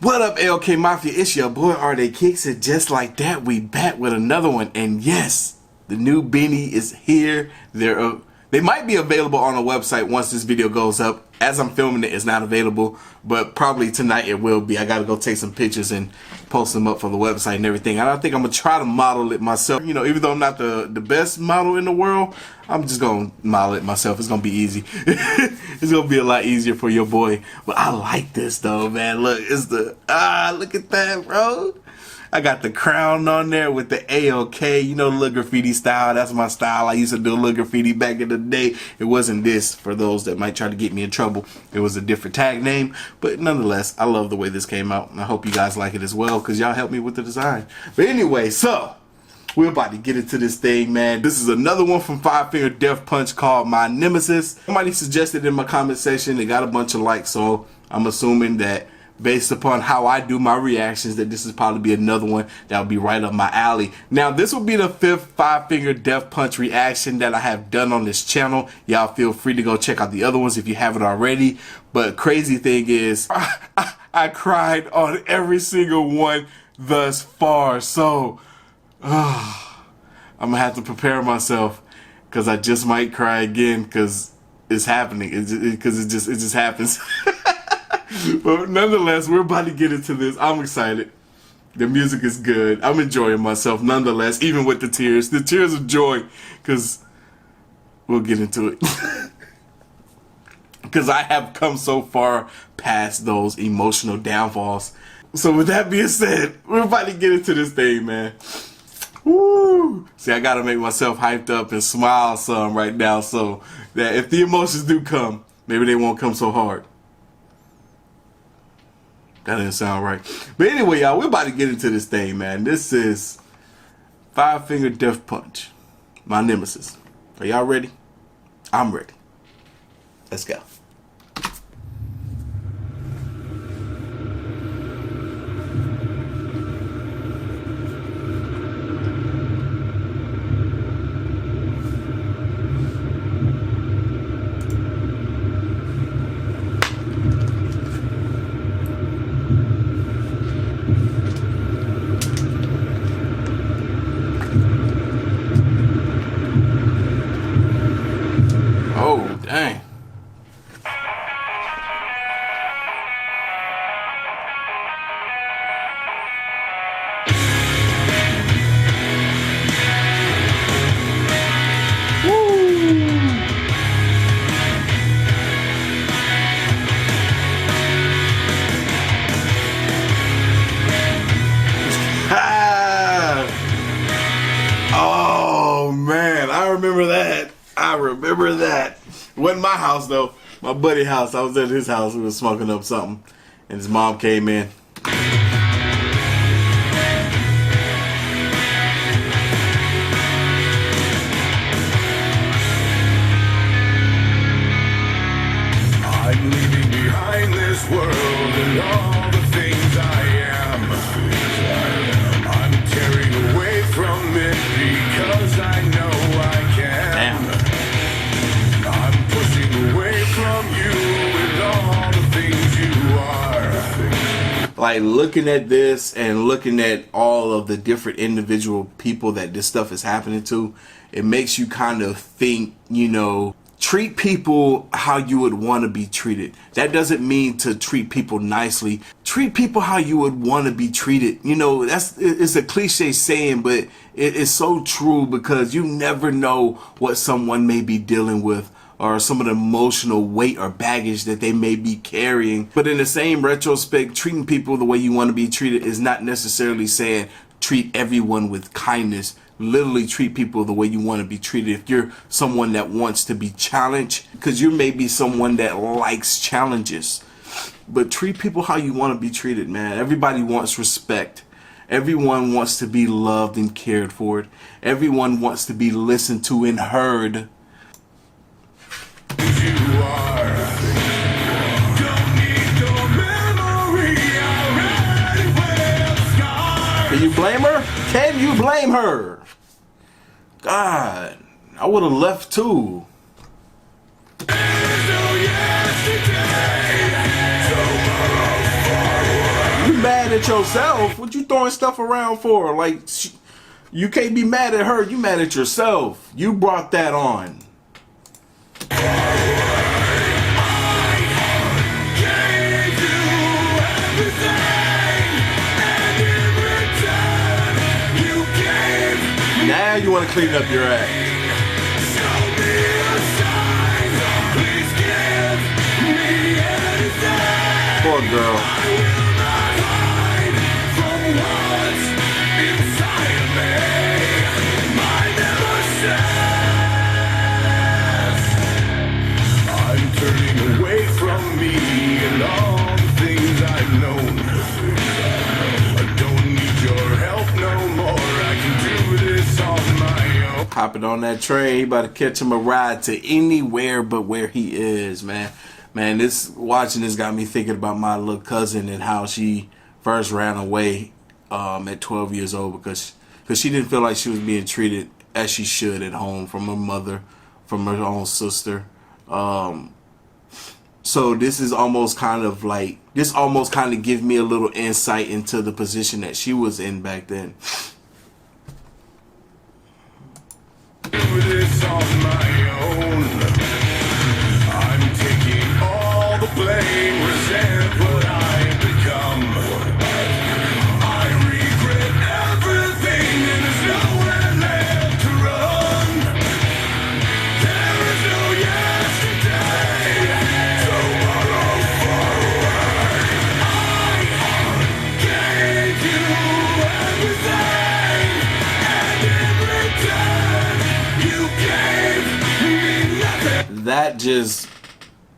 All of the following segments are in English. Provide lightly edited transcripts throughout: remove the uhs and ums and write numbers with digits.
What up, LK Mafia? It's your boy Artofkickz, and just like that, we back with another one. And yes, the new beanie is here. They might be available on the website once this video goes up. As I'm filming it, it's not available, but probably tonight it will be. I gotta go take some pictures and post them up for the website and everything. And I think I'm gonna try to model it myself. You know, even though I'm not the best model in the world, I'm just gonna model it myself. It's gonna be easy. It's gonna be a lot easier for your boy. But I like this though, man. Look, it's the look at that, bro. I got the crown on there with the AOK, you know, little graffiti style. That's my style. I used to do little graffiti back in the day. It wasn't this, for those that might try to get me in trouble. It was a different tag name, but nonetheless, I love the way this came out, and I hope you guys like it as well, because y'all helped me with the design. But anyway, so we're about to get into this thing, man. This is another one from Five Finger Death Punch called My Nemesis. Somebody suggested in my comment section. They got a bunch of likes, so I'm assuming that based upon how I do my reactions, that this is probably be another one that will be right up my alley. Now, this will be the 5th Five Finger Death Punch reaction that I have done on this channel. Y'all feel free to go check out the other ones if you haven't already. But crazy thing is, I cried on every single one thus far. So, I'm gonna have to prepare myself, because I just might cry again, because it's happening. Because it just happens. But nonetheless, we're about to get into this. I'm excited. The music is good. I'm enjoying myself nonetheless, even with the tears. The tears of joy, because we'll get into it. Because I have come so far past those emotional downfalls. So with that being said, we're about to get into this thing, man. Woo! See, I gotta make myself hyped up and smile some right now, so that if the emotions do come, maybe they won't come so hard. That didn't sound right. But anyway, y'all, we're about to get into this thing, man. This is Five Finger Death Punch, My Nemesis. Are y'all ready? I'm ready. Let's go. Oh, dang. Oh, man, I remember that. I remember that. Wasn't my house though. My buddy's house. I was at his house. We was smoking up something, and his mom came in. I'm leaving behind this world and all the things I am. I'm tearing away from it because I know I can. Damn. Like, looking at this and looking at all of the different individual people that this stuff is happening to, it makes you kind of think, you know, treat people how you would want to be treated. That doesn't mean to treat people nicely. Treat people how you would want to be treated. You know, it's a cliche saying, but it is so true, because you never know what someone may be dealing with, or some of the emotional weight or baggage that they may be carrying. But in the same retrospect, treating people the way you want to be treated is not necessarily saying treat everyone with kindness. Literally treat people the way you want to be treated. If you're someone that wants to be challenged, because you may be someone that likes challenges, but treat people how you want to be treated, man. Everybody wants respect. Everyone wants to be loved and cared for. Everyone wants to be listened to and heard. Can you blame her? Can you blame her? God, I would have left too. You mad at yourself? What you throwing stuff around for? Like, you can't be mad at her. You mad at yourself. You brought that on. Now you want to clean up your act. Poor girl. I'm turning away from me and all the things I've known. I don't need your help no more. I can do this on my own. Hopping on that train, he about to catch him a ride to anywhere but where he is, man. Man, watching this got me thinking about my little cousin and how she first ran away at 12 years old because she didn't feel like she was being treated as she should at home from her mother, from her own sister. So this is almost kind of gives me a little insight into the position that she was in back then. Do this on my own. I'm taking all the blame, resent what I've become. I regret everything and there's nowhere left to run. There is no yesterday, tomorrow forward. I gave you everything, and in return you gave me nothing. That just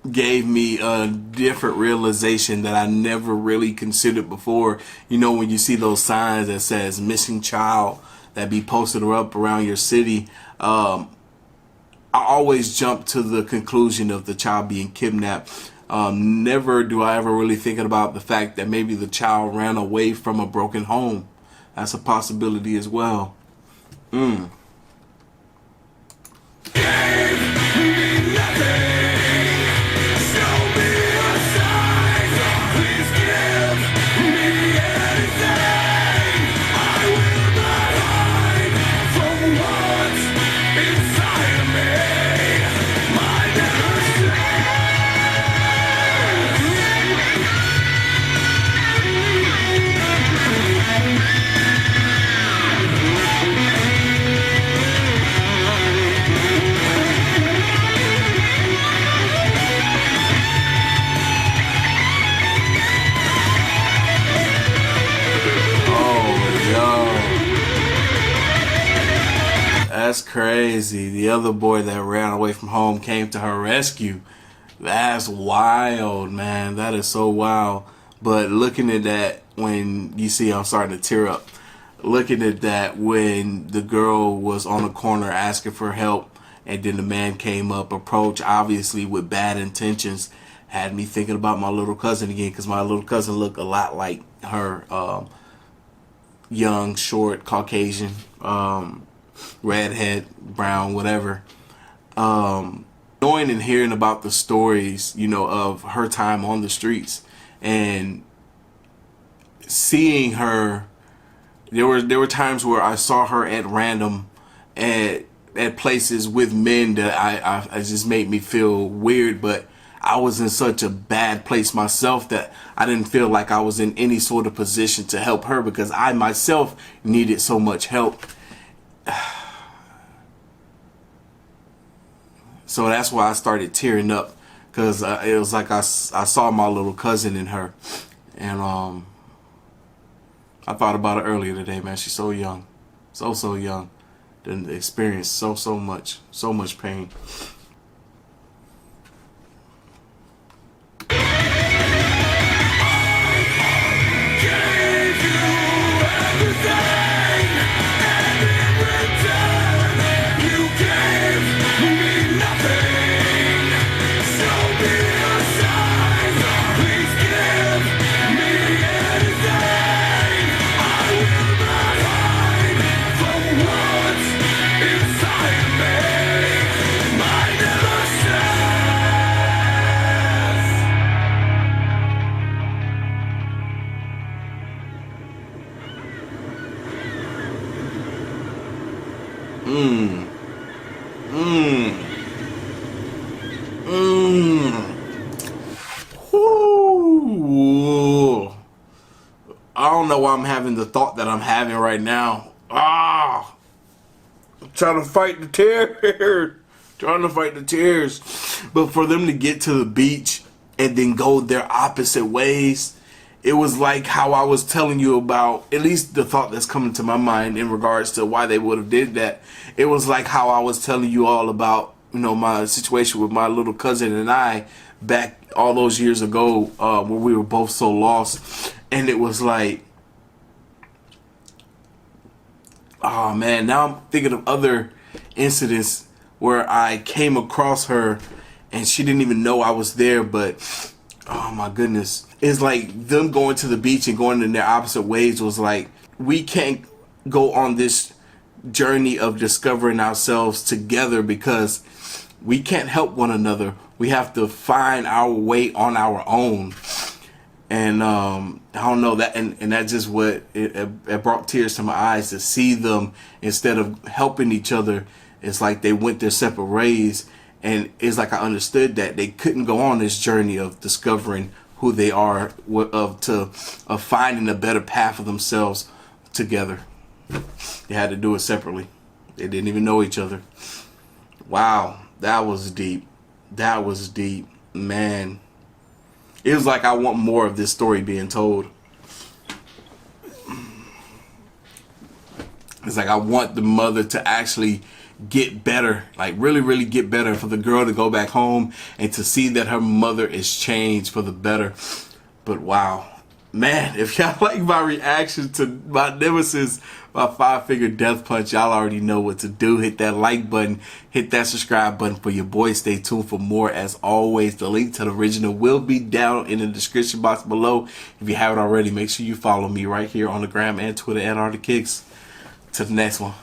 gave me a different realization that I never really considered before. You know, when you see those signs that says missing child that be posted up around your city, I always jump to the conclusion of the child being kidnapped. Never do I ever really think about the fact that maybe the child ran away from a broken home. That's a possibility as well. That's crazy. The other boy that ran away from home came to her rescue. That's wild, man. That is so wild. But looking at that, when you see, I'm starting to tear up. Looking at that, when the girl was on the corner asking for help, and then the man came up, approached obviously with bad intentions, had me thinking about my little cousin again, because my little cousin looked a lot like her. Young, short, Caucasian, redhead, brown, whatever. Knowing and hearing about the stories, you know, of her time on the streets, and seeing her, there were times where I saw her at random at places with men that I just made me feel weird, but I was in such a bad place myself that I didn't feel like I was in any sort of position to help her, because I myself needed so much help. So that's why I started tearing up, because it was like I saw my little cousin in her. And I thought about it earlier today, man. She's so young. So young. Didn't experience so much pain. Inside me, my Mmm. Mmm. Mmm. Whoo. I don't know why I'm having the thought that I'm having right now. Ah. I'm trying to fight the tears. Trying to fight the tears. But for them to get to the beach and then go their opposite ways, it was like how I was telling you about, at least the thought that's coming to my mind in regards to why they would have did that. It was like how I was telling you all about, you know, my situation with my little cousin and I back all those years ago, where we were both so lost. And it was like, oh man, now I'm thinking of other incidents where I came across her and she didn't even know I was there, but oh my goodness. It's like them going to the beach and going in their opposite ways was like, we can't go on this journey of discovering ourselves together because we can't help one another. We have to find our way on our own. And I don't know, that and that's just what it brought tears to my eyes to see them, instead of helping each other, it's like they went their separate ways. And it's like I understood that they couldn't go on this journey of discovering who they are, of finding a better path for themselves together. They had to do it separately. They didn't even know each other. Wow, that was deep. That was deep, man. It was like I want more of this story being told. It's like I want the mother to actually get better, like really, really get better, for the girl to go back home and to see that her mother is changed for the better. But wow, man, if y'all like my reaction to my Nemesis, my 5-finger death punch, y'all already know what to do. Hit that like button, hit that subscribe button for your boy. Stay tuned for more. As always, the link to the original will be down in the description box below. If you haven't already, make sure you follow me right here on the gram and Twitter at Artofkickz. To the next one.